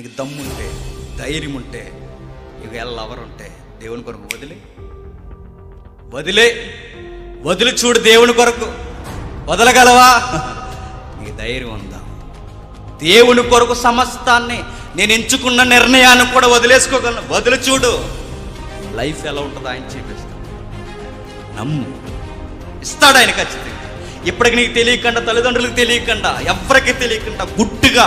నీకు దమ్ముంటే, ధైర్యం ఉంటే, నీకు ఎవరుంటే దేవుని కొరకు వదిలి చూడు. దేవుని కొరకు వదలగలవా? నీకు ధైర్యం ఉందా? దేవుని కొరకు సమస్తాన్ని, నేను ఎంచుకున్న నిర్ణయాన్ని కూడా వదిలేసుకోగలను. వదిలి చూడు, లైఫ్ ఎలా ఉంటుందో ఆయన చూపిస్తాడు. నమ్ము, ఇస్తాడు ఆయన ఖచ్చితంగా. ఇప్పటికి నీకు తెలియకుండా, తల్లిదండ్రులకు తెలియకుండా, ఎవరికి తెలియకుండా గుట్టుగా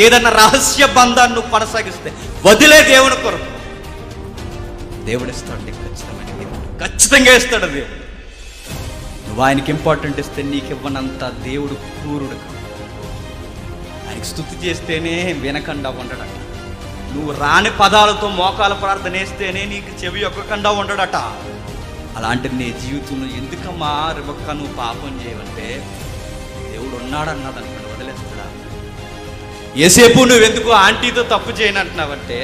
ఏదన్నా రహస్య బంధాన్ని నువ్వు కొనసాగిస్తే వదిలే దేవుని కొరకు, దేవుడు ఇస్తాడు నీకు ఖచ్చితమైన దేవుడు, ఖచ్చితంగా ఇస్తాడు దేవుడు. నువ్వు ఆయనకి ఇంపార్టెంట్ ఇస్తే నీకు ఇవ్వనంత దేవుడు క్రూరుడు. ఆయనకి స్తుతి చేస్తేనే వినకుండా ఉండడట. నువ్వు రాని పదాలతో మోకాల ప్రార్థన వేస్తేనే నీకు చెవి ఒక్కకుండా ఉండడట. అలాంటి నీ జీవితంలో ఎందుకమ్మా రిబక్క నువ్వు పాపం చేయవంటే, దేవుడు ఉన్నాడన్నది అనుకోండి, వదిలేస్తాడా? ఏసేపు నువ్వెందుకు ఆంటీతో తప్పు చేయనంటున్నావంటే,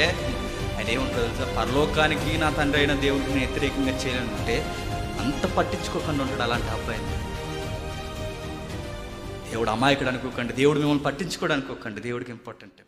ఆయన ఏముంటుంది తెలుసా, పరలోకానికి నా తండ్రి అయిన దేవుడికి నేను వ్యతిరేకంగా చేయాలంటే అంత పట్టించుకోకుండా ఉంటాడు అలాంటి అబ్బాయిని. దేవుడు అమాయకుడు అనుకోకండి, దేవుడు మిమ్మల్ని పట్టించుకోడు అనుకోకండి. దేవుడికి ఇంపార్టెంట్.